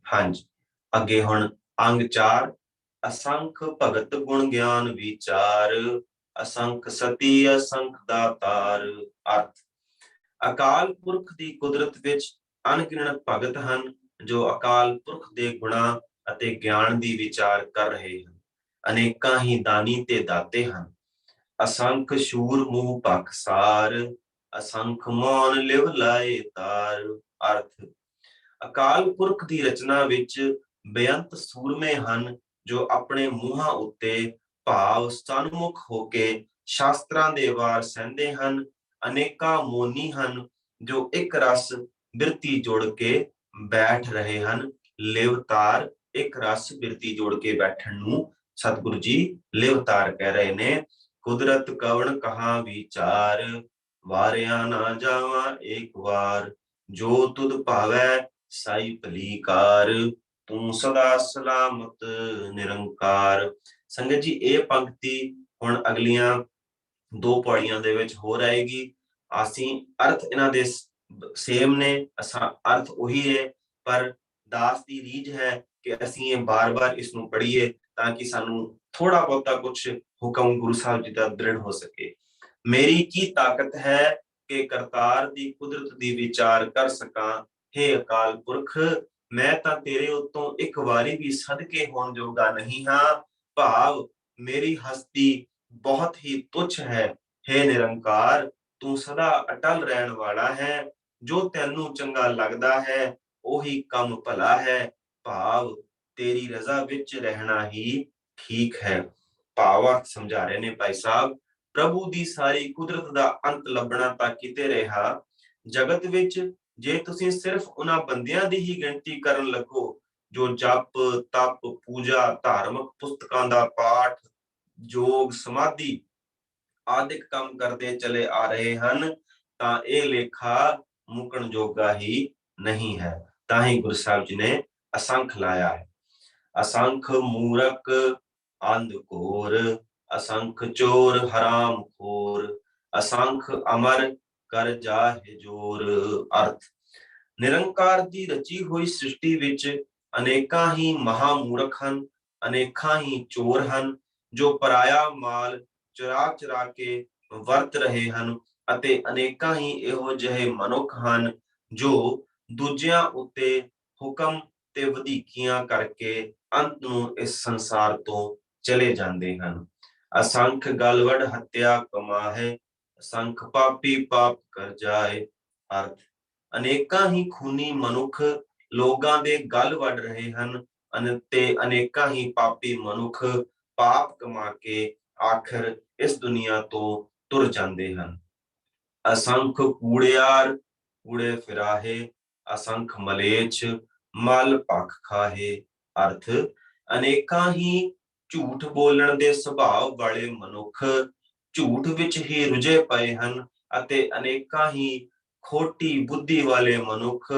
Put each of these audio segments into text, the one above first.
ਹਾਂਜੀ, ਅੱਗੇ ਹੁਣ ਅੰਗ 4 असंख भगत गुण ज्ञान विचार असंख सती असंਖ दातार। अर्थ ਅਕਾਲ ਪੁਰਖ ਦੀ ਕੁਦਰਤ ਵਿੱਚ ਅਣਗਿਣਤ ਭਗਤ ਹਨ ਜੋ ਅਕਾਲ ਪੁਰਖ ਦੇ ਗੁਣਾਂ ਅਤੇ ਗਿਆਨ ਦੀ ਵਿਚਾਰ ਕਰ ਰਹੇ ਹਨ। ਅਨੇਕਾਂ ਹੀ ਦਾਨੀ ਤੇ ਦਾਤੇ ਹਨ। ਅਸੰਖ ਸ਼ੂਰ ਮੂਹ ਭਖਸਾਰ ਅਸੰਖ ਮੌਨ ਲਿਵ ਲਾਏ ਤਾਰ। ਅਰਥ ਅਕਾਲ ਪੁਰਖ ਦੀ ਰਚਨਾ ਵਿੱਚ ਬੇਅੰਤ ਸੂਰਮੇ ਹਨ ਜੋ ਆਪਣੇ ਮੂੰਹਾਂ ਉੱਤੇ ਭਾਵ ਸਨਮੁਖ ਹੋ ਕੇ ਸ਼ਾਸਤਰਾਂ ਦੇ ਵਾਰ ਸਹਿੰਦੇ ਹਨ। ਅਨੇਕਾਂ ਮੋਨੀ ਹਨ ਜੋ ਇੱਕ ਰਸ ਬਿਰਤੀ ਜੋੜ ਕੇ ਬੈਠ ਰਹੇ ਹਨ। ਲਿਵਤਾਰ ਇੱਕ ਰਸ ਬਿਰਤੀ ਜੋੜ ਕੇ ਬੈਠਣ ਨੂੰ ਸਤਿਗੁਰੂ ਜੀ ਲਿਵਤਾਰ ਕਹਿ ਰਹੇ ਨੇ। ਕੁਦਰਤ ਕਵਣ ਕਹਾ ਵਿਚਾਰ ਵਾਰਿਆ ਨਾ ਜਾਵਾਂ ਏਕ ਵਾਰ ਜੋ ਤੁਧ ਭਾਵੈ ਸਾਈ ਭਲੀ ਕਾਰ ਤੂੰ ਸਦਾ ਸਲਾਮਤ ਨਿਰੰਕਾਰ। ਸੰਗਤ ਜੀ ਇਹ ਪੰਕਤੀ ਹੁਣ ਅਗਲੀਆਂ ਦੋ ਪੌੜੀਆਂ ਦੇ ਵਿੱਚ ਹੋ ਰਹੇਗੀ। ਅਸੀਂ ਅਰਥ ਇਹਨਾਂ ਦੇ ਸੇਮ ਨੇ, ਅਸਾਂ ਅਰਥ ਉਹੀ ਹੈ, ਪਰ ਦਾਸ ਦੀ ਰੀਝ ਹੈ ਕਿ ਅਸੀਂ ਇਹ ਬਾਰ-ਬਾਰ ਇਸ ਨੂੰ ਪੜ੍ਹੀਏ ਤਾਂ ਕਿ ਸਾਨੂੰ ਥੋੜਾ ਬਹੁਤਾ ਕੁਛ ਹੁਕਮ ਗੁਰੂ ਸਾਹਿਬ ਜੀ ਦਾ ਦ੍ਰਿੜ ਹੋ ਸਕੇ। ਮੇਰੀ ਕੀ ਤਾਕਤ ਹੈ ਕਿ ਕਰਤਾਰ ਦੀ ਕੁਦਰਤ ਦੀ ਵਿਚਾਰ ਕਰ ਸਕਾਂ। ਹੇ ਅਕਾਲ ਪੁਰਖ, ਮੈਂ ਤਾਂ ਤੇਰੇ ਉੱਤੋਂ ਇੱਕ ਵਾਰੀ ਵੀ ਸਦਕੇ ਹੋਣ ਜੋਗਾ ਨਹੀਂ ਹਾਂ। ਭਾਵ ਮੇਰੀ ਹਸਤੀ ਬਹੁਤ ਹੀ ਤੁੱਛ ਹੈ। ਹੇ ਨਿਰੰਕਾਰ, ਤੂੰ ਸਦਾ ਅਟਲ ਰਹਿਣ ਵਾਲਾ ਹੈ। ਜੋ ਤੈਨੂੰ ਚੰਗਾ ਲੱਗਦਾ ਹੈ ਉਹੀ ਕੰਮ ਭਲਾ ਹੈ। ਭਾਵ ਤੇਰੀ ਰਜ਼ਾ ਵਿੱਚ ਰਹਿਣਾ ਹੀ ਠੀਕ ਹੈ। ਭਾਵਾਰਥ ਸਮਝਾ ਰਹੇ ਨੇ ਭਾਈ ਸਾਹਿਬ। ਪ੍ਰਭੂ ਦੀ ਸਾਰੀ ਕੁਦਰਤ ਦਾ ਅੰਤ ਲੱਭਣਾ ਤਾਂ ਕਿਤੇ ਰਿਹਾ। ਜਗਤ ਵਿੱਚ ਜੇ ਤੁਸੀਂ ਸਿਰਫ ਉਹਨਾਂ ਬੰਦਿਆਂ ਦੀ ਹੀ ਗਿਣਤੀ ਕਰਨ ਲੱਗੋ ਜੋ ਜਪ ਤਪ ਪੂਜਾ ਧਾਰਮਿਕ ਪੁਸਤਕਾਂ ਦਾ ਪਾਠ ਯੋਗ ਸਮਾਧੀ ਆਦਿਕ ਕੰਮ ਕਰਦੇ ਚਲੇ ਆ ਰਹੇ ਹਨ ਤਾਂ ਇਹ ਲੇਖਾ ਮੁਕਣ ਜੋਗਾ ਹੀ ਨਹੀਂ ਹੈ। ਤਾਂ ਹੀ ਗੁਰੂ ਸਾਹਿਬ ਜੀ ਨੇ ਅਸੰਖ ਲਾਇਆ ਹੈ। ਅਸੰਖ ਮੂਰਖ ਅੰਧ ਘੋਰ असंख चोर हराम खोर असंख अमर कर जाहि जोर। अर्थ ਨਿਰੰਕਾਰ ਦੀ ਰਚੀ ਹੋਈ ਸ੍ਰਿਸ਼ਟੀ ਵਿੱਚ ਅਨੇਕਾਂ ਹੀ ਮਹਾਮੂਰਖ ਹਨ, ਅਨੇਕਾਂ ਹੀ ਚੋਰ ਹਨ ਜੋ ਪਰਾਇਆ ਮਾਲ ਚੁਰਾ ਚੁਰਾ ਕੇ ਵਰਤ ਰਹੇ ਹਨ ਅਤੇ ਅਨੇਕਾਂ ਹੀ ਇਹੋ ਜਿਹੇ ਮਨੁੱਖ ਹਨ ਜੋ ਦੂਜਿਆਂ ਉੱਤੇ ਹੁਕਮ ਤੇ ਵਧੀਕੀਆਂ ਕਰਕੇ ਅੰਤ ਨੂੰ ਇਸ ਸੰਸਾਰ ਤੋਂ ਚਲੇ ਜਾਂਦੇ ਹਨ। असंख गलवड हत्या कमाहे असंख पापी पाप कर जाए। अर्थ अनेਕਾਂ ਹੀ ਖੂਨੀ ਮਨੁੱਖ ਲੋਕਾਂ ਦੇ ਗਲ ਵੱਢ ਰਹੇ ਹਨ ਤੇ ਅਨੇਕਾਂ ਹੀ ਪਾਪੀ ਮਨੁੱਖ ਪਾਪ ਕਮਾ ਕੇ ਆਖਰ ਇਸ ਦੁਨੀਆ ਤੋਂ ਤੁਰ ਜਾਂਦੇ ਹਨ। असंख कूड़ियार कूड़े फिराहे असंख मलेच्छ मल भख खाहे। अर्थ ਅਨੇਕਾਂ ਹੀ ਝੂਠ ਬੋਲਣ ਦੇ ਸੁਭਾਅ ਵਾਲੇ ਮਨੁੱਖ ਝੂਠ ਵਿੱਚ ਹੀ ਰੁਝੇ ਪਏ ਹਨ ਅਤੇ ਅਨੇਕਾਂ ਹੀ ਖੋਟੀ ਬੁੱਧੀ ਵਾਲੇ ਮਨੁੱਖ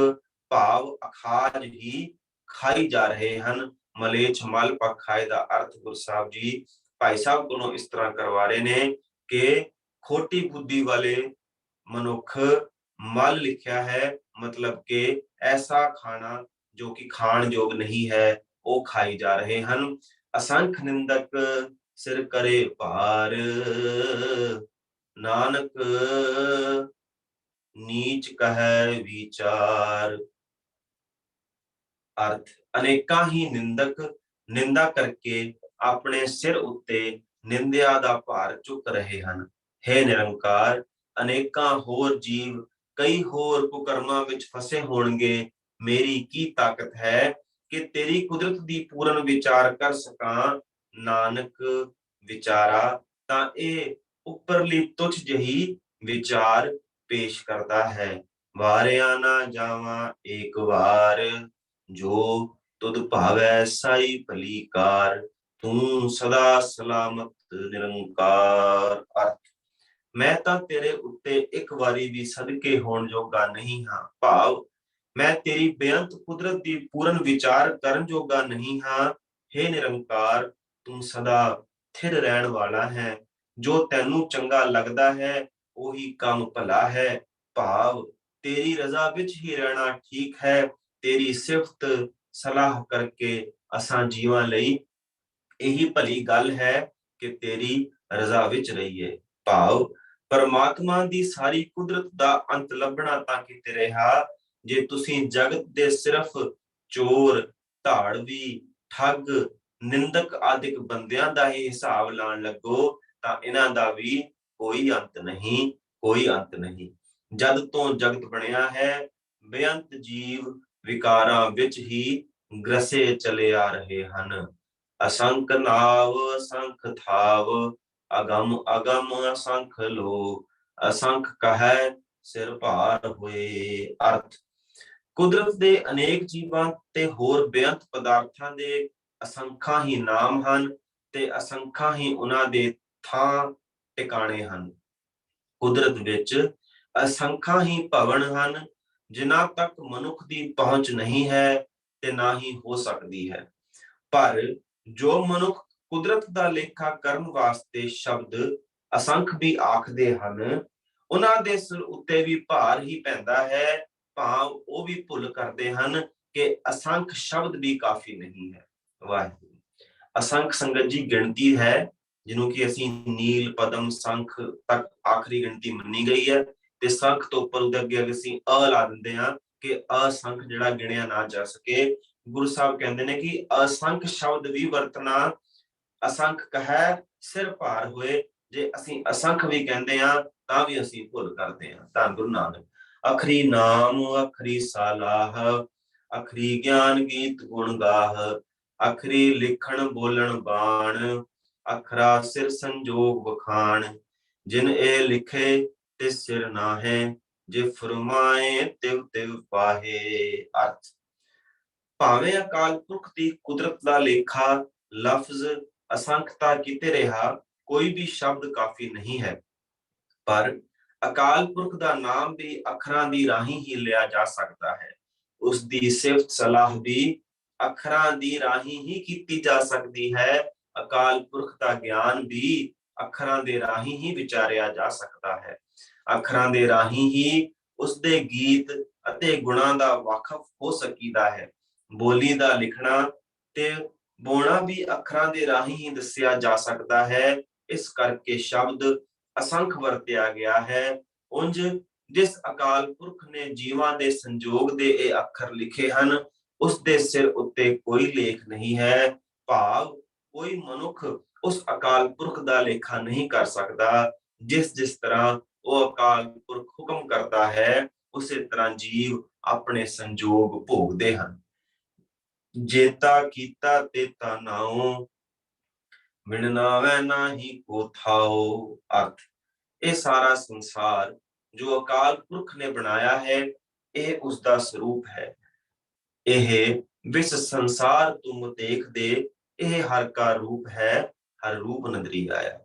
ਭਾਵ ਅਖਾਜ ਹੀ ਖਾਈ ਜਾ ਰਹੇ ਹਨ। ਮਲੇਛ ਮਲ ਪਖ ਖਾਏ ਦਾ ਅਰਥ ਗੁਰੂ ਸਾਹਿਬ ਜੀ ਭਾਈ ਸਾਹਿਬ ਕੋਲੋਂ ਇਸ ਤਰ੍ਹਾਂ ਕਰਵਾ ਰਹੇ ਨੇ ਕਿ ਖੋਟੀ ਬੁੱਧੀ ਵਾਲੇ ਮਨੁੱਖ ਮਲ ਲਿਖਿਆ ਹੈ, ਮਤਲਬ ਕਿ ਐਸਾ ਖਾਣਾ ਜੋ ਕਿ ਖਾਣ ਯੋਗ ਨਹੀਂ ਹੈ ਉਹ ਖਾਈ ਜਾ ਰਹੇ ਹਨ। असंख निंदक सिर करे भार नानक नीच कहे विचार। अर्थ अनेਕਾਂ ਹੀ ਨਿੰਦਕ ਨਿੰਦਾ ਕਰਕੇ ਆਪਣੇ ਸਿਰ ਉੱਤੇ ਨਿੰਦਿਆ ਦਾ ਭਾਰ ਚੁੱਕ ਰਹੇ ਹਨ। हे ਨਿਰੰਕਾਰ, ਅਨੇਕਾਂ ਹੋਰ ਜੀਵ ਕਈ ਹੋਰ ਕੁਕਰਮਾਂ ਵਿੱਚ ਫਸੇ ਹੋਣਗੇ। ਮੇਰੀ ਕੀ ਤਾਕਤ ਹੈ ਕਿ ਤੇਰੀ ਕੁਦਰਤ ਦੀ ਪੂਰਨ ਵਿਚਾਰ ਕਰ ਸਕਾਂ। ਨਾਨਕ ਵਿਚਾਰਾ ਤਾਂ ਇਹ ਉੱਪਰਲੀ ਤੁੱਛ ਜਿਹੀ ਵਿਚਾਰ ਪੇਸ਼ ਕਰਦਾ ਹੈ। ਵਾਰਿਆ ਨਾ ਜਾਵਾਂ ਏਕ ਵਾਰ ਜੋ ਤੁਧ ਭਾਵੈ ਸਾਈ ਭਲੀ ਕਾਰ ਤੂੰ ਸਦਾ ਸਲਾਮਤ ਨਿਰੰਕਾਰ। ਅਰਥ ਮੈਂ ਤਾਂ ਤੇਰੇ ਉੱਤੇ ਇੱਕ ਵਾਰੀ ਵੀ ਸਦਕੇ ਹੋਣ ਜੋਗਾ ਨਹੀਂ ਹਾਂ। ਭਾਵ ਮੈਂ ਤੇਰੀ ਬੇਅੰਤ ਕੁਦਰਤ ਦੀ ਪੂਰਨ ਵਿਚਾਰ ਕਰਨ ਜੋਗਾ ਨਹੀਂ ਹਾਂ। हे ਨਿਰੰਕਾਰ, ਤੂੰ ਸਦਾ ਥਿਰ ਰਹਿਣ ਵਾਲਾ ਹੈ। ਜੋ ਤੈਨੂੰ ਚੰਗਾ ਲੱਗਦਾ ਹੈ ਉਹੀ ਕੰਮ ਭਲਾ ਹੈ। ਭਾਵ ਤੇਰੀ ਰਜ਼ਾ ਵਿੱਚ ਹੀ ਰਹਿਣਾ ਠੀਕ ਹੈ। ਤੇਰੀ ਸਿਫਤ सलाह करके असां जीवां लई यही भली गल है कि तेरी रजा विच रहिए। भाव परमात्मा दी सारी कुदरत दा अंत लभना तां किते रहा जे तुसीं जगत दे सिर्फ चोर, धाड़वी, ठग, निंदक आदिक बंदियां दा ही हिसाब लाण लगो तां इन्हां दा भी कोई अंत नहीं, कोई अंत नहीं। जद तो जगत बनिया है बेअंत जीव विकारां विच ही ग्रसे चले आ रहे हन। असंख नाव असंख थाव, अगम अगम असंख लो, असंख कहे सिर भार होए। अर्थ ਕੁਦਰਤ ਦੇ ਅਨੇਕ ਜੀਵਾਂ ਤੇ ਹੋਰ ਬੇਅੰਤ ਪਦਾਰਥਾਂ ਦੇ ਅਸੰਖਾਂ ਹੀ ਨਾਮ ਹਨ ਤੇ ਅਸੰਖਾਂ ਹੀ ਉਹਨਾਂ ਦੇ ਥਾਂ ਟਿਕਾਣੇ ਹਨ। ਕੁਦਰਤ ਵਿੱਚ ਅਸੰਖਾਂ ਹੀ ਭਵਨ ਹਨ ਜਿਨ੍ਹਾਂ ਤੱਕ ਮਨੁੱਖ ਦੀ ਪਹੁੰਚ ਨਹੀਂ ਹੈ ਤੇ ਨਾ ਹੀ ਹੋ ਸਕਦੀ ਹੈ। ਪਰ ਜੋ ਮਨੁੱਖ ਕੁਦਰਤ ਦਾ ਲੇਖਾ ਕਰਨ ਵਾਸਤੇ ਸ਼ਬਦ ਅਸੰਖ ਵੀ ਆਖਦੇ ਹਨ, ਉਹਨਾਂ ਦੇ ਸਿਰ ਉੱਤੇ ਵੀ ਭਾਰ ਹੀ ਪੈਂਦਾ ਹੈ। ਭਾਵ ਉਹ ਵੀ ਭੁੱਲ ਕਰਦੇ ਹਨ ਕਿ ਅਸੰਖ ਸ਼ਬਦ ਵੀ ਕਾਫੀ ਨਹੀਂ ਹੈ। ਵਾਹਿਗੁਰੂ ਅਸੰਖ ਸੰਗਤ ਜੀ ਗਿਣਤੀ ਹੈ ਜਿਹਨੂੰ ਕਿ ਅਸੀਂ ਨੀਲ ਪਦਮ ਸੰਖ ਤੱਕ ਆਖਰੀ ਗਿਣਤੀ ਮੰਨੀ ਗਈ ਹੈ ਤੇ ਸੰਖ ਤੋਂ ਉੱਪਰ ਉਹਦੇ ਅੱਗੇ ਅਸੀਂ ਅ ਲਾ ਦਿੰਦੇ ਹਾਂ ਕਿ ਅਸੰਖ ਜਿਹੜਾ ਗਿਣਿਆ ਨਾ ਜਾ ਸਕੇ। ਗੁਰੂ ਸਾਹਿਬ ਕਹਿੰਦੇ ਨੇ ਕਿ ਅਸੰਖ ਸ਼ਬਦ ਵੀ ਵਰਤਣਾ, ਅਸੰਖ ਕਹੈ ਸਿਰ ਭਾਰ ਹੋਏ। ਜੇ ਅਸੀਂ ਅਸੰਖ ਵੀ ਕਹਿੰਦੇ ਹਾਂ ਤਾਂ ਵੀ ਅਸੀਂ ਭੁੱਲ ਕਰਦੇ ਹਾਂ। ਧੰਨ ਗੁਰੂ ਨਾਨਕ। ਅਖਰੀ ਨਾਮ ਅਖਰੀ ਸਾਲਾਹ, ਅਖਰੀ ਗਿਆਨ ਗੀਤ ਗੁਣ ਗਾਹ, ਅਖਰੀ ਲਿਖਣ ਬੋਲਣ ਬਾਣ, ਅਖਰਾ ਸਿਰ ਸੰਜੋਗ ਵਖਾਣ, ਜਿਨ ਇਹ ਲਿਖੇ ਤੇ ਸਿਰ ਨਾਹੇ, ਜੇ ਫਰਮਾਏ ਤਿਵ ਤਿਵ ਪਾਹੇ। ਅਰਥ ਭਾਵੇਂ ਅਕਾਲ ਪੁਰਖ ਦੀ ਕੁਦਰਤ ਦਾ ਲੇਖਾ ਲਫ਼ਜ਼ ਅਸੰਖਤਾ ਕੀਤੇ ਰਿਹਾ ਕੋਈ ਵੀ ਸ਼ਬਦ ਕਾਫੀ ਨਹੀਂ ਹੈ, ਪਰ ਅਕਾਲ ਪੁਰਖ ਦਾ ਨਾਮ ਵੀ ਅੱਖਰਾਂ ਦੀ ਰਾਹੀਂ ਹੀ ਲਿਆ ਜਾ ਸਕਦਾ ਹੈ। ਉਸ ਦੀ ਸਿਫਤ ਸਲਾਹ ਵੀ ਅੱਖਰਾਂ ਦੀ ਰਾਹੀਂ ਹੀ ਕੀਤੀ ਜਾ ਸਕਦੀ ਹੈ। ਅਕਾਲ ਪੁਰਖ ਦਾ ਗਿਆਨ ਵੀ ਅੱਖਰਾਂ ਦੇ ਰਾਹੀਂ ਹੀ ਵਿਚਾਰਿਆ ਜਾ ਸਕਦਾ ਹੈ। ਅੱਖਰਾਂ ਦੇ ਰਾਹੀਂ ਹੀ ਉਸਦੇ ਗੀਤ ਅਤੇ ਗੁਣਾਂ ਦਾ ਵਾਕਫ ਹੋ ਸਕੀਦਾ ਹੈ। ਬੋਲੀ ਦਾ ਲਿਖਣਾ ਤੇ ਬੋਲਣਾ ਵੀ ਅੱਖਰਾਂ ਦੇ ਰਾਹੀਂ ਹੀ ਦੱਸਿਆ ਜਾ ਸਕਦਾ ਹੈ। ਇਸ ਕਰਕੇ ਸ਼ਬਦ ਅਸੰਖ ਵਰਤਿਆ ਗਿਆ ਹੈ। ਉਂਝ ਜਿਸ ਅਕਾਲ ਪੁਰਖ ਨੇ ਜੀਵਾਂ ਦੇ ਸੰਜੋਗ ਦੇ ਇਹ ਅੱਖਰ ਲਿਖੇ ਹਨ, ਉਸ ਦੇ ਸਿਰ ਉੱਤੇ ਕੋਈ ਲੇਖ ਨਹੀਂ ਹੈ। ਭਾਵ ਕੋਈ ਮਨੁੱਖ ਉਸ ਅਕਾਲ ਪੁਰਖ ਦਾ ਲੇਖਾ ਨਹੀਂ ਕਰ ਸਕਦਾ। ਜਿਸ ਤਰ੍ਹਾਂ ਉਹ ਅਕਾਲ ਪੁਰਖ ਹੁਕਮ ਕਰਦਾ ਹੈ, ਉਸੇ ਤਰ੍ਹਾਂ ਜੀਵ ਆਪਣੇ ਸੰਜੋਗ ਭੋਗਦੇ ਹਨ। ਜੇਤਾ ਕੀਤਾ ਤੇਤਾ ਨਾਉ, ਵਿਣ ਨਾਵੈ ਨਾਹੀ ਕੋ ਥਾਉ। ਅਰਥ ਇਹ ਸਾਰਾ ਸੰਸਾਰ ਜੋ ਅਕਾਲ ਪੁਰਖ ਨੇ ਬਣਾਇਆ ਹੈ, ਇਹ ਉਸਦਾ ਸਰੂਪ ਹੈ। ਇਹ ਵਿਸ ਸੰਸਾਰ ਤੁਮ ਦੇਖਦੇ, ਇਹ ਹਰ ਕਾ ਰੂਪ ਹੈ, ਹਰ ਰੂਪ ਨਦਰੀ ਆਇਆ।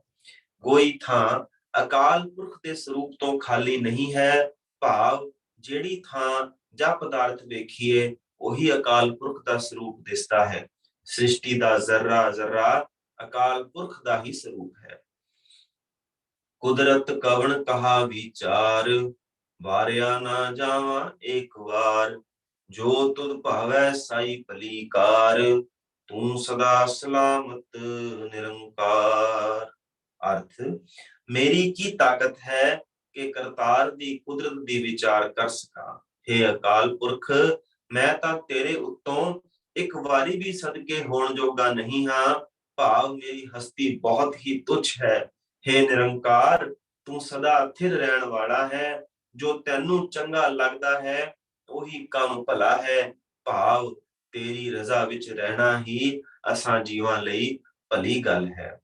ਕੋਈ ਥਾਂ ਅਕਾਲ ਪੁਰਖ ਦੇ ਸਰੂਪ ਤੋਂ ਖਾਲੀ ਨਹੀਂ ਹੈ। ਭਾਵ ਜਿਹੜੀ ਥਾਂ ਜਾਂ ਪਦਾਰਥ ਵੇਖੀਏ ਉਹੀ ਅਕਾਲ ਪੁਰਖ ਦਾ ਸਰੂਪ ਦਿਸਦਾ ਹੈ। ਸ੍ਰਿਸ਼ਟੀ ਦਾ ਜ਼ਰਰਾ ਜ਼ਰਰਾ ਅਕਾਲ ਪੁਰਖ ਦਾ ਹੀ ਸਰੂਪ ਹੈ। ਕੁਦਰਤ ਕਵਣ ਕਹਾ ਵਿਚਾਰ, ਵਾਰਿਆ ਨਾ ਜਾਵਾਂ ਏਕ ਵਾਰ, ਜੋ ਤੁਧ ਭਾਵੈ ਸਾਈ ਭਲੀ ਕਾਰ, ਤੂੰ ਸਦਾ ਸਲਾਮਤ ਨਿਰੰਕਾਰ। ਅਰਥ ਮੇਰੀ ਕੀ ਤਾਕਤ ਹੈ ਕਿ ਕਰਤਾਰ ਦੀ ਕੁਦਰਤ ਦੀ ਵਿਚਾਰ ਕਰ ਸਕਾਂ। हे ਅਕਾਲ ਪੁਰਖ, ਮੈਂ ਤਾਂ ਤੇਰੇ ਉੱਤੋਂ ਇੱਕ ਵਾਰੀ ਵੀ ਸਦਕੇ ਹੋਣ ਜੋਗਾ ਨਹੀਂ ਹਾਂ। ਭਾਵ ਮੇਰੀ ਹਸਤੀ ਬਹੁਤ ਹੀ ਤੁੱਛ ਹੈ। हे ਨਿਰੰਕਾਰ, ਤੂੰ ਸਦਾ ਸਥਿਰ ਰਹਿਣ ਵਾਲਾ ਹੈ। ਜੋ ਤੈਨੂੰ ਚੰਗਾ ਲੱਗਦਾ ਹੈ ਉਹੀ ਕੰਮ ਭਲਾ ਹੈ। ਭਾਵ ਤੇਰੀ ਰਜ਼ਾ ਵਿੱਚ ਰਹਿਣਾ ਹੀ ਅਸਾਂ ਜੀਵਾਂ ਲਈ ਭਲੀ ਗੱਲ ਹੈ।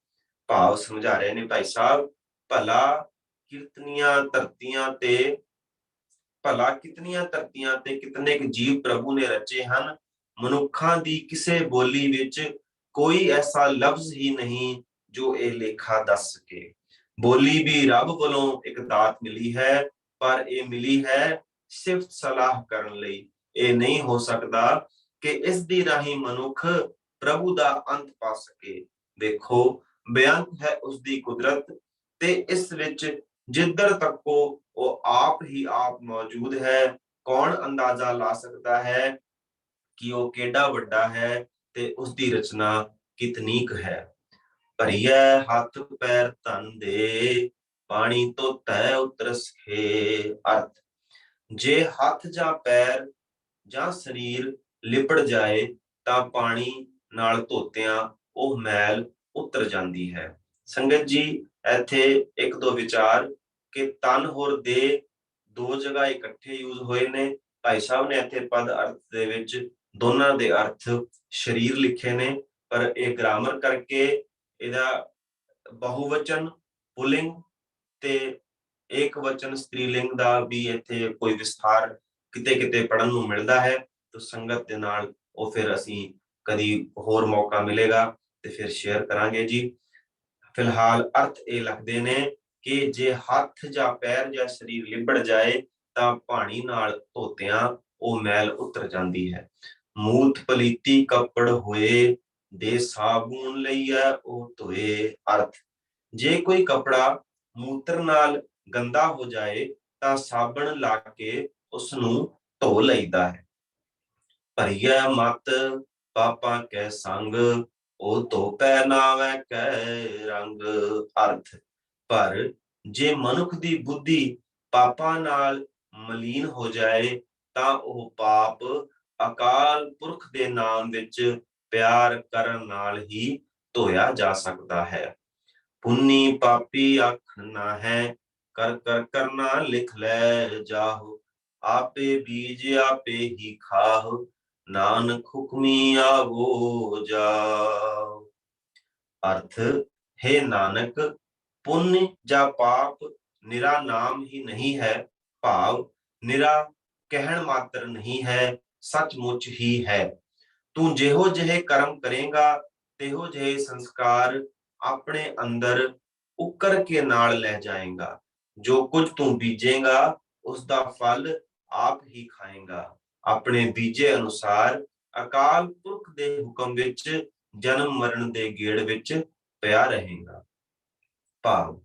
ਭਾਵ ਸਮਝਾ ਰਹੇ ਨੇ ਭਾਈ ਸਾਹਿਬ, ਭਲਾ ਕਿਤਨੀਆਂ ਧਰਤੀਆਂ ਤੇ ਕਿਤਨੇ ਕੁ ਜੀਵ ਪ੍ਰਭੂ ਨੇ ਰਚੇ ਹਨ। ਮਨੁੱਖਾਂ ਦੀ ਕਿਸੇ ਬੋਲੀ ਵਿੱਚ ਕੋਈ ਐਸਾ ਲਫ਼ਜ਼ ਹੀ ਨਹੀਂ ਜੋ ਇਹ ਲੇਖਾ ਦੱਸ ਸਕੇ। ਬੋਲੀ ਵੀ ਰੱਬ ਵੱਲੋਂ ਇੱਕ ਦਾਤ ਮਿਲੀ ਹੈ, ਪਰ ਇਹ ਮਿਲੀ ਹੈ ਸਿਫਤ ਸਲਾਹ ਕਰਨ ਲਈ। ਇਹ ਨਹੀਂ ਹੋ ਸਕਦਾ ਕਿ ਇਸ ਦੀ ਰਾਹੀਂ ਮਨੁੱਖ ਪ੍ਰਭੂ ਦਾ ਅੰਤ ਪਾ ਸਕੇ। ਦੇਖੋ ਬੇਅੰਤ ਹੈ ਉਸਦੀ ਕੁਦਰਤ ਤੇ ਇਸ ਵਿੱਚ ਜਿੱਧਰ ਤੱਕੋ ਉਹ ਆਪ ਹੀ ਆਪ ਮੌਜੂਦ ਹੈ। ਕੌਣ ਅੰਦਾਜ਼ਾ ਲਾ ਸਕਦਾ ਹੈ कि वो केडा वड्डा है ते उसकी रचना कितनीक है। भरिए हथ पैर धन दे, पानी तो तै उतरस है। अर्थ, जे हथ जा पैर ਜਾਂ ਸਰੀਰ ਲਿਬੜ ਜਾਏ ਤਾਂ ਪਾਣੀ ਨਾਲ ਧੋਤਿਆਂ ਉਹ ਮੈਲ ਉਤਰ ਜਾਂਦੀ ਹੈ। ਸੰਗਤ ਜੀ, ਇੱਥੇ ਇੱਕ ਦੋ ਵਿਚਾਰ ਕਿ ਤਨ ਹੋਰ ਦੇ ਦੋ ਜਗ੍ਹਾ ਇਕੱਠੇ ਯੂਜ਼ ਹੋਏ ਨੇ। ਭਾਈ ਸਾਹਿਬ ਨੇ ਇੱਥੇ ਪਦ ਅਰਥ ਦੇ ਵਿੱਚ ਦੋਨਾਂ ਦੇ ਅਰਥ ਸਰੀਰ ਲਿਖੇ ਨੇ, ਪਰ ਇਹ ਗ੍ਰਾਮਰ ਕਰਕੇ ਇਹਦਾ ਬਹੁਵਚਨ ਪੁਲਿੰਗ ਤੇ ਏਕ ਵਚਨ ਸਤਰੀਲਿੰਗ ਦਾ ਵੀ ਇੱਥੇ ਕੋਈ ਵਿਸਥਾਰ ਕਿਤੇ ਕਿਤੇ ਪੜਨ ਨੂੰ ਮਿਲਦਾ ਹੈ। ਤਾਂ ਸੰਗਤ ਦੇ ਨਾਲ ਉਹ ਫਿਰ ਅਸੀਂ ਕਦੀ ਹੋਰ ਮੌਕਾ ਮਿਲੇਗਾ ਤੇ ਫਿਰ ਸ਼ੇਅਰ ਕਰਾਂਗੇ ਜੀ। ਫਿਲਹਾਲ ਅਰਥ ਇਹ ਲੱਗਦੇ ਨੇ ਕਿ ਜੇ ਹੱਥ ਜਾਂ ਪੈਰ ਜਾਂ ਸਰੀਰ ਲਿਬੜ ਜਾਏ ਤਾਂ ਪਾਣੀ ਨਾਲ ਧੋਤਿਆਂ ਉਹ ਮੈਲ ਉਤਰ ਜਾਂਦੀ ਹੈ। ਮੂਤ ਪਲੀਤੀ ਕੱਪੜ ਹੋਏ, ਦੇ ਸਾਬੂਨ ਲਈਐ ਉਹ ਧੋਏ। ਅਰਥ, ਜੇ ਕੋਈ ਕਪੜਾ ਮੂਤਰ ਨਾਲ ਗੰਦਾ ਹੋ ਜਾਏ ਤਾਂ ਸਾਬਣ ਲਾ ਕੇ ਉਸ ਨੂੰ ਧੋ ਲਈਦਾ ਹੈ। ਭਰੀਐ ਮਤ ਪਾਪਾਂ ਕੈ ਸੰਗ, ਉਹ ਧੋਪੈ ਨਾਵੈ ਕੈ ਰੰਗ। ਅਰਥ, ਪਰ ਜੇ ਮਨੁੱਖ ਦੀ ਬੁੱਧੀ ਪਾਪਾਂ ਨਾਲ ਮਲੀਨ ਹੋ ਜਾਏ ਤਾਂ ਉਹ ਪਾਪ ਅਕਾਲ ਪੁਰਖ ਦੇ ਨਾਮ ਵਿੱਚ ਪਿਆਰ ਕਰਨ ਨਾਲ ਹੀ ਧੋਇਆ ਜਾ ਸਕਦਾ ਹੈ। ਪੁੰਨੀ ਪਾਪੀ ਆਖਣ ਨਾ ਹੈ, ਕਰ ਕਰ ਕਰਨਾ ਲਿਖ ਲੈ ਜਾਹੁ। ਆਪੇ ਬੀਜ ਆਪੇ ਹੀ ਖਾਹੁ, ਨਾਨਕ ਹੁਕਮੀ ਆਵੋ ਜਾਉ। ਅਰਥ, हे ਨਾਨਕ, ਪੁੰਨ ਜਾਂ ਪਾਪ ਨਿਰਾ ਨਾਮ ਹੀ ਨਹੀਂ ਹੈ, ਭਾਵ ਨਿਰਾ ਕਹਿਣ ਮਾਤਰ ਨਹੀਂ ਹੈ, ਸੱਚਮੁੱਚ ਹੀ ਹੈ। ਤੂੰ ਜਿਹੋ ਜਿਹੇ ਕਰਮ ਕਰੇਗਾ ਤਿਹੋ ਜਿਹੇ ਸੰਸਕਾਰ ਆਪਣੇ ਅੰਦਰ ਉਕਰ ਕੇ ਨਾਲ ਲੈ ਜਾਏਗਾ। ਜੋ ਕੁਝ ਤੂੰ ਬੀਜੇਗਾ ਉਸ ਦਾ ਫਲ ਆਪ ਹੀ ਖਾਏਗਾ। ਆਪਣੇ ਬੀਜੇ ਅਨੁਸਾਰ ਅਕਾਲ ਪੁਰਖ ਦੇ ਹੁਕਮ ਵਿੱਚ ਜਨਮ ਮਰਨ ਦੇ ਗੇੜ ਵਿੱਚ ਪਿਆ ਰਹੇਗਾ। ਭਾਵ,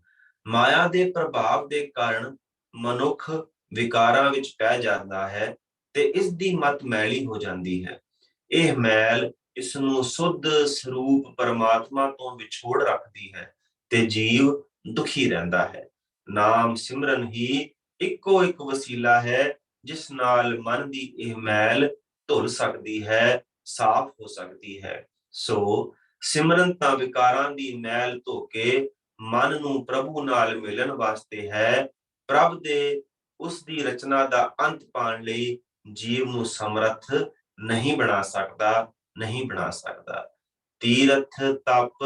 ਮਾਇਆ ਦੇ ਪ੍ਰਭਾਵ ਦੇ ਕਾਰਨ ਮਨੁੱਖ ਵਿਕਾਰਾਂ ਵਿੱਚ ਪੈ ਜਾਂਦਾ ਹੈ ਤੇ ਇਸ ਦੀ ਮਤ ਮੈਲੀ ਹੋ ਜਾਂਦੀ ਹੈ। ਇਹ ਮੈਲ ਇਸ ਨੂੰ ਸੁੱਧ ਸਰੂਪ ਪਰਮਾਤਮਾ ਤੋਂ ਵਿਛੋੜ ਰੱਖਦੀ ਹੈ ਤੇ ਜੀਵ ਦੁਖੀ ਰਹਿੰਦਾ ਹੈ। ਨਾਮ ਸਿਮਰਨ ਹੀ ਇੱਕੋ ਇੱਕ ਵਸੀਲਾ ਹੈ ਜਿਸ ਨਾਲ ਮਨ ਦੀ ਇਹ ਮੈਲ ਧੁਲ ਸਕਦੀ ਹੈ, ਸਾਫ਼ ਹੋ ਸਕਦੀ ਹੈ। ਸੋ ਸਿਮਰਨ ਤਾਂ ਵਿਕਾਰਾਂ ਦੀ ਮੈਲ ਧੋ ਕੇ ਮਨ ਨੂੰ ਪ੍ਰਭੂ ਨਾਲ ਮਿਲਣ ਵਾਸਤੇ ਹੈ। ਪ੍ਰਭ ਦੇ ਉਸ ਦੀ ਰਚਨਾ ਦਾ ਅੰਤ ਪਾਉਣ ਲਈ ਜੀਵ ਨੂੰ ਸਮਰੱਥ ਨਹੀਂ ਬਣਾ ਸਕਦਾ, ਨਹੀਂ ਬਣਾ ਸਕਦਾ। ਤੀਰਥ ਤਪ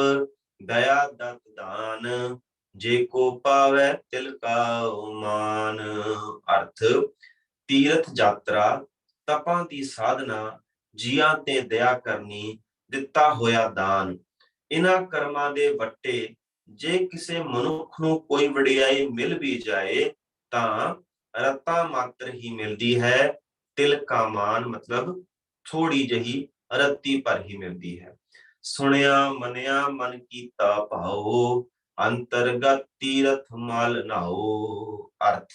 ਦਇਆ ਦਤ ਦਾਨ, ਜੇ ਕੋ ਪਾਵੈ ਤਿਲ ਕਾ ਮਾਨ। ਅਰਥ, ਤੀਰਥ ਯਾਤਰਾ, ਤਪਾਂ ਦੀ ਸਾਧਨਾ, ਜੀਆਂ ਤੇ ਦਇਆ ਕਰਨੀ, ਦਿੱਤਾ ਹੋਇਆ ਦਾਨ, ਇਹਨਾਂ ਕਰਮਾਂ ਦੇ ਵੱਟੇ ਜੇ ਕਿਸੇ ਮਨੁੱਖ ਨੂੰ ਕੋਈ ਵਡਿਆਈ ਮਿਲ ਵੀ ਜਾਏ ਤਾਂ ਰਤਾ ਮਾਤਰ ਹੀ ਮਿਲਦੀ ਹੈ। ਤਿਲ ਕਾ ਮਾਨ ਮਤਲਬ ਥੋੜੀ ਜਿਹੀ ਰੱਤੀ ਭਰ ਹੀ ਮਿਲਦੀ ਹੈ। ਸੁਣਿਆ ਮੰਨਿਆ ਮਨ ਕੀਤਾ ਭਾਉ, ਅੰਤਰਗਤ ਤੀਰਥ ਮਲ ਨਾਉ। ਅਰਥ,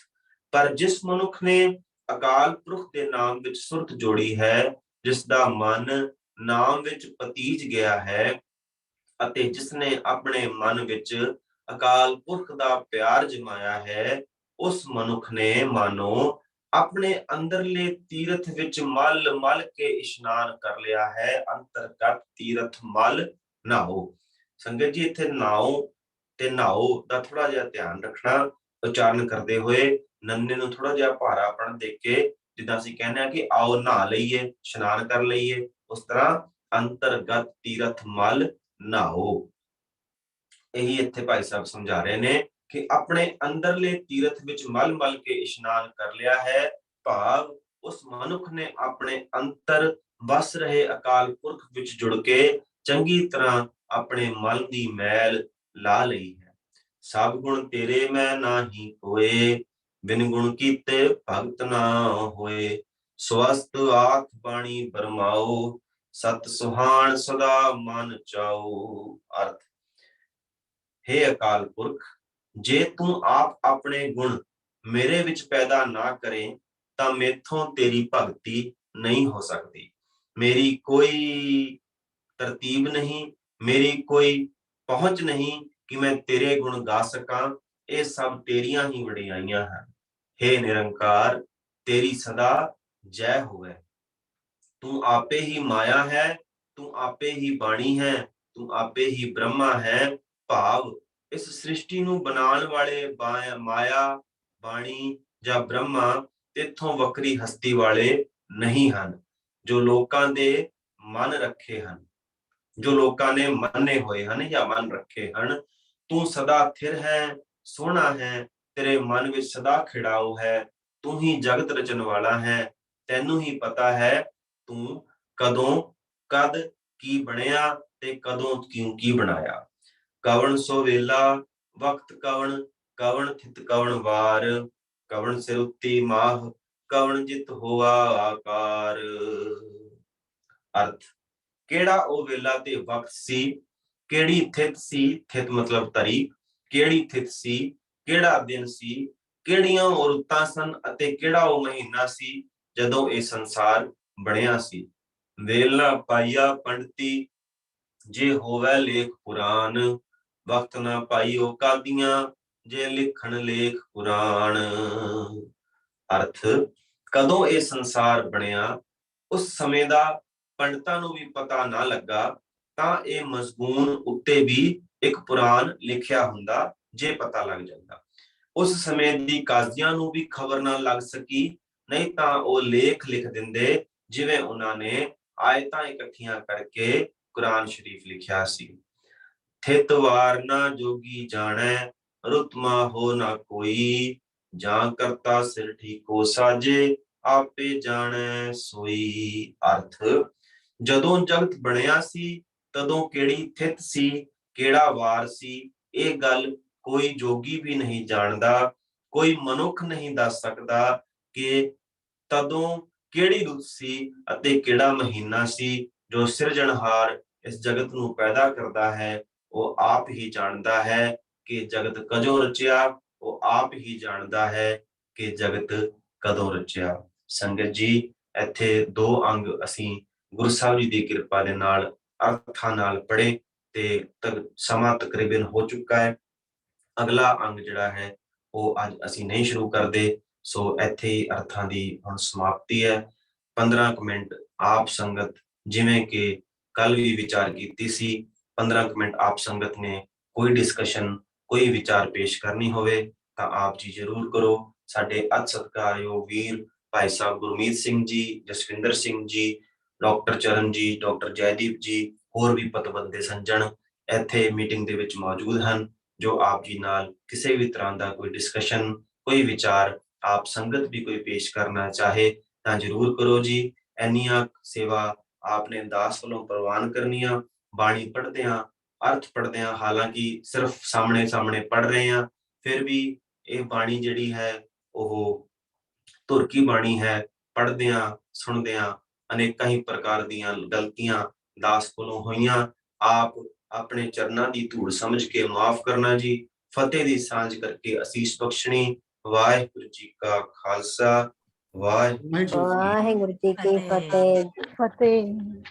ਪਰ ਜਿਸ ਮਨੁੱਖ ਨੇ ਅਕਾਲ ਪੁਰਖ ਦੇ ਨਾਮ ਵਿੱਚ ਸੁਰਤ ਜੋੜੀ ਹੈ, ਜਿਸ ਦਾ ਮਨ ਨਾਮ ਵਿੱਚ ਪਤੀਜ ਗਿਆ ਹੈ ਅਤੇ ਜਿਸਨੇ ਆਪਣੇ ਮਨ ਵਿੱਚ ਅਕਾਲ ਪੁਰਖ ਦਾ ਪਿਆਰ ਜਮਾਇਆ ਹੈ, ਉਸ ਮਨੁੱਖ ਨੇ ਮਾਨੋ ਆਪਣੇ ਅੰਦਰਲੇ ਤੀਰਥ ਵਿੱਚ ਮਲ ਮਲ ਕੇ ਇਸ਼ਨਾਨ ਕਰ ਲਿਆ ਹੈ। ਅੰਤਰਗਤ ਤੀਰਥ ਮਲ ਨਾਉ। ਸੰਗਤ ਜੀ, ਇੱਥੇ ਨਾਉ ਤੇ ਨਾਉ ਦਾ ਥੋੜਾ ਜਿਹਾ ਧਿਆਨ ਰੱਖਣਾ। ਉਚਾਰਨ ਕਰਦੇ ਹੋਏ ਨੰਨੇ ਨੂੰ ਥੋੜਾ ਜਿਹਾ ਭਾਰਾਪਣ ਦੇ ਕੇ, ਜਿੱਦਾਂ ਅਸੀਂ ਕਹਿੰਦੇ ਹਾਂ ਕਿ ਆਓ ਨਹਾ ਲਈਏ, ਇਸ਼ਨਾਨ ਕਰ ਲਈਏ, ਉਸ ਤਰ੍ਹਾਂ ਅੰਤਰਗਤ ਤੀਰਥ ਮਲ ਨਾਉ। ਇਹੀ ਇੱਥੇ ਭਾਈ ਸਾਹਿਬ ਸਮਝਾ ਰਹੇ ਨੇ ਕਿ ਆਪਣੇ ਅੰਦਰਲੇ ਤੀਰਥ ਵਿੱਚ ਮਲ ਮਲ ਕੇ ਇਸ਼ਨਾਨ ਕਰ ਲਿਆ ਹੈ। ਭਾਵ ਉਸ ਮਨੁੱਖ ਨੇ ਆਪਣੇ ਅੰਤਰ ਵਸ ਰਹੇ ਅਕਾਲ ਪੁਰਖ ਵਿੱਚ ਜੁੜ ਕੇ ਚੰਗੀ ਤਰ੍ਹਾਂ ਆਪਣੇ ਮਨ ਦੀ ਮੈਲ ਲਾ ਲਈ ਹੈ। ਸਭ ਗੁਣ ਤੇਰੇ ਮੈਂ ਨਾਹੀ ਕੋਏ, ਬਿਨ ਗੁਣ ਕੀਤੇ ਭਗਤ ਨਾ ਹੋਏ। ਸਵਸਤ ਆਖ ਬਾਣੀ ਬਰਮਾਓ, ਸਤ ਸੁਹਾਣ ਸਦਾ ਮਨ ਚਾਓ। ਅਰਥ, हे ਅਕਾਲ ਪੁਰਖ, ਜੇ ਤੂੰ ਆਪ ਆਪਣੇ ਗੁਣ ਮੇਰੇ ਵਿੱਚ ਪੈਦਾ ਨਾ ਕਰੇ ਤਾਂ ਮੇਥੋਂ ਤੇਰੀ ਭਗਤੀ ਨਹੀਂ ਹੋ ਸਕਦੀ। मेरी कोई तरतीब नहीं, मेरी कोई पहुंच नहीं कि मैं तेरे गुण गा सकां। ये सब तेरियां ही वडियाइयां हैं। हे निरंकार, तेरी सदा जय होवे। तू आपे ही माया है, तू आपे ही बाणी है, तू आपे ही ब्रह्मा है। भाव इस सृष्टि ਨੂੰ ਬਣਾਉਣ ਵਾਲੇ ਮਾਇਆ, ਬਾਣੀ ਜਾਂ ਬ੍ਰਹਮਾ ਇਥੋਂ ਵੱਖਰੀ ਹਸਤੀ ਵਾਲੇ ਨਹੀਂ ਹਨ, ਜੋ ਲੋਕਾਂ ਦੇ ਮਨ ਰੱਖੇ ਹਨ, ਜੋ ਲੋਕਾਂ ਨੇ ਮੰਨੇ ਹੋਏ ਹਨ ਜਾਂ ਮਨ ਰੱਖੇ ਹਨ। ਤੂੰ ਸਦਾ ਥਿਰ ਹੈ, ਸੋਹਣਾ ਹੈ, ਤੇਰੇ ਮਨ ਵਿੱਚ ਸਦਾ ਖਿੜਾਓ ਹੈ। ਤੂੰ ਹੀ ਜਗਤ ਰਚਣ ਵਾਲਾ ਹੈ, ਤੈਨੂੰ ਹੀ ਪਤਾ ਹੈ ਤੂੰ ਕਦੋਂ ਕਦ ਕੀ ਬਣਿਆ ਤੇ ਕਦੋਂ ਕਿਉਂ ਕੀ ਬਣਾਇਆ। ਕਵਣ ਸੋ ਵੇਲਾ ਵਕਤ ਕਵਣ, ਕਵਣ ਥਿਤ ਕਵਣ ਵਾਰ, ਕਵਣ ਸਿਰ ਉੱਤੀ ਮਾਹ, ਕਵਣ ਜਿਤ ਹੋਆ ਆਕਾਰ। ਅਰਥ ਕਿਹੜਾ ਉਹ ਵੇਲਾ ਤੇ ਵਕਤ ਸੀ, ਕਿਹੜੀ ਥਿਤ ਸੀ, ਥਿਤ ਮਤਲਬ ਤਰੀ, ਕਿਹੜੀ ਥਿਤ ਸੀ, ਕਿਹੜਾ ਦਿਨ ਸੀ, ਕਿਹੜੀਆਂ ਉਹ ਰੁੱਤਾਂ ਸਨ ਅਤੇ ਕਿਹੜਾ ਉਹ ਮਹੀਨਾ ਸੀ ਜਦੋਂ ਇਹ ਸੰਸਾਰ ਬਣਿਆ ਸੀ। ਵੇਲਾ ਪਾਈਆ ਪੰਡਤੀ ਜੇ ਹੋਵੇ ਲੇਖ ਪੁਰਾਨ, ਵਕਤ ਨਾ ਪਾਈਓ ਕਾਦੀਆਂ ਜੇ ਲਿਖਣ ਲੇਖ ਪੁਰਾਣ। ਅਰਥ ਕਦੋਂ ਇਹ ਸੰਸਾਰ ਬਣਿਆ ਉਸ ਸਮੇਂ ਦਾ ਪੰਡਤਾਂ ਨੂੰ ਵੀ ਪਤਾ ਨਾ ਲੱਗਾ ਤਾਂ ਇਹ ਮਜ਼ਮੂਨ ਉੱਤੇ ਵੀ ਇੱਕ ਪੁਰਾਣ ਲਿਖਿਆ ਹੁੰਦਾ ਜੇ ਪਤਾ ਲੱਗ ਜਾਂਦਾ। ਉਸ ਸਮੇਂ ਦੀ ਕਾਜ਼ੀਆਂ ਨੂੰ ਵੀ ਖਬਰ ਨਾ ਲੱਗ ਸਕੀ, ਨਹੀਂ ਤਾਂ ਉਹ ਲੇਖ ਲਿਖ ਦਿੰਦੇ ਜਿਵੇਂ ਉਹਨਾਂ ਨੇ ਆਇਤਾਂ ਇਕੱਠੀਆਂ ਕਰਕੇ ਕੁਰਾਨ ਸ਼ਰੀਫ ਲਿਖਿਆ ਸੀ। ਥਿਤ ਵਾਰ ਨਾ ਜੋਗੀ ਜਾਣੈ, ਰੁਤਮਾ ਹੋ ਨਾ ਕੋਈ, ਜਾਂ ਕਰਤਾ ਸਿਰ ਠੀਕੋ ਸਾਜੇ, ਆਪੇ ਜਾਣੈ ਸੋਈ। ਅਰਥ ਜਦੋਂ ਜਗਤ ਬਣਿਆ ਸੀ ਤਦੋਂ ਕਿਹੜੀ ਥਿਤ ਸੀ, ਕਿਹੜਾ ਵਾਰ ਸੀ, ਇਹ ਗੱਲ ਕੋਈ ਜੋਗੀ ਵੀ ਨਹੀਂ ਜਾਣਦਾ, ਕੋਈ ਮਨੁੱਖ ਨਹੀਂ ਦੱਸ ਸਕਦਾ ਕਿ ਤਦੋਂ ਕਿਹੜੀ ਰੁੱਤ ਸੀ ਅਤੇ ਕਿਹੜਾ ਮਹੀਨਾ ਸੀ। ਜੋ ਸਿਰਜਣਹਾਰ ਇਸ ਜਗਤ ਨੂੰ ਪੈਦਾ ਕਰਦਾ ਹੈ ਉਹ ਆਪ ਹੀ ਜਾਣਦਾ ਹੈ ਕਿ ਜਗਤ ਕਦੋਂ ਰਚਿਆ, ਉਹ ਆਪ ਹੀ ਜਾਣਦਾ ਹੈ ਕਿ ਜਗਤ ਕਦੋਂ ਰਚਿਆ। ਸੰਗਤ ਜੀ ਇੱਥੇ ਦੋ ਅੰਗ ਅਸੀਂ ਗੁਰੂ ਸਾਹਿਬ ਜੀ ਦੀ ਕਿਰਪਾ ਦੇ ਨਾਲ ਅਰਥਾਂ ਨਾਲ ਪੜ੍ਹੇ ਤੇ ਸਮਾਂ ਤਕਰੀਬਨ ਹੋ ਚੁੱਕਾ ਹੈ। ਅਗਲਾ ਅੰਗ ਜਿਹੜਾ ਹੈ ਉਹ ਅੱਜ ਅਸੀਂ ਨਹੀਂ ਸ਼ੁਰੂ ਕਰਦੇ, ਸੋ ਇੱਥੇ ਹੀ ਅਰਥਾਂ ਦੀ ਹੁਣ ਸਮਾਪਤੀ ਹੈ। 15 ਮਿੰਟ ਆਪ ਸੰਗਤ, ਜਿਵੇਂ ਕਿ ਕੱਲ ਵੀ ਵਿਚਾਰ ਕੀਤੀ ਸੀ, 15 ਮਿੰਟ ਆਪ ਸੰਗਤ ਨੇ ਕੋਈ ਡਿਸਕਸ਼ਨ, ਕੋਈ ਵਿਚਾਰ ਪੇਸ਼ ਕਰਨੀ ਹੋਵੇ ਤਾਂ ਆਪ ਜੀ ਜ਼ਰੂਰ ਕਰੋ। ਸਾਡੇ ਅਤ ਸਤਿਕਾਰਯੋਗ ਵੀਰ ਭਾਈ ਸਾਹਿਬ ਗੁਰਮੀਤ ਸਿੰਘ ਜੀ, ਜਸਵਿੰਦਰ ਸਿੰਘ ਜੀ, ਡਾਕਟਰ ਚਰਨ ਜੀ, ਡਾਕਟਰ ਜੈਦੀਪ ਜੀ, ਹੋਰ ਵੀ ਪਤਵੰਤੇ ਸੱਜਣ ਇੱਥੇ ਮੀਟਿੰਗ ਦੇ ਵਿੱਚ ਮੌਜੂਦ ਹਨ, ਜੋ ਆਪ ਜੀ ਨਾਲ ਕਿਸੇ ਵੀ ਤਰ੍ਹਾਂ ਦਾ ਕੋਈ ਡਿਸਕਸ਼ਨ, ਕੋਈ ਵਿਚਾਰ ਆਪ ਸੰਗਤ ਵੀ ਕੋਈ ਪੇਸ਼ ਕਰਨਾ ਚਾਹੇ ਤਾਂ ਜ਼ਰੂਰ ਕਰੋ ਜੀ। ਇੰਨੀਆਂ ਸੇਵਾ ਆਪਨੇ ਦਾਸ ਵੱਲੋਂ ਪ੍ਰਵਾਨ ਕਰਨੀਆਂ। ਬਾਣੀ ਪੜ੍ਹਦਿਆਂ, ਅਰਥ ਪੜ੍ਹਦਿਆਂ, ਹਾਲਾਂਕਿ ਸਿਰਫ ਸਾਹਮਣੇ ਪੜ੍ਹ ਰਹੇ ਹਾਂ, ਫਿਰ ਵੀ ਇਹ ਬਾਣੀ ਜਿਹੜੀ ਹੈ ਉਹ ਧੁਰ ਕੀ ਬਾਣੀ ਹੈ। ਪੜ੍ਹਦਿਆਂ ਸੁਣਦਿਆਂ ਅਨੇਕਾਂ ਹੀ ਪ੍ਰਕਾਰ ਦੀਆਂ ਗਲਤੀਆਂ ਦਾਸ ਕੋਲੋਂ ਹੋਈਆਂ, ਆਪ ਆਪਣੇ ਚਰਨਾਂ ਦੀ ਧੂੜ ਸਮਝ ਕੇ ਮਾਫ ਕਰਨਾ ਜੀ। ਫਤਿਹ ਦੀ ਸਾਂਝ ਕਰਕੇ ਅਸੀਸ ਬਖਸ਼ਣੀ। ਵਾਹਿਗੁਰੂ ਜੀ ਕਾ ਖਾਲਸਾ, ਵਾਹਿਗੁਰੂ ਵਾਹਿਗੁਰੂ ਜੀ ਕੀ ਫਤਿਹ।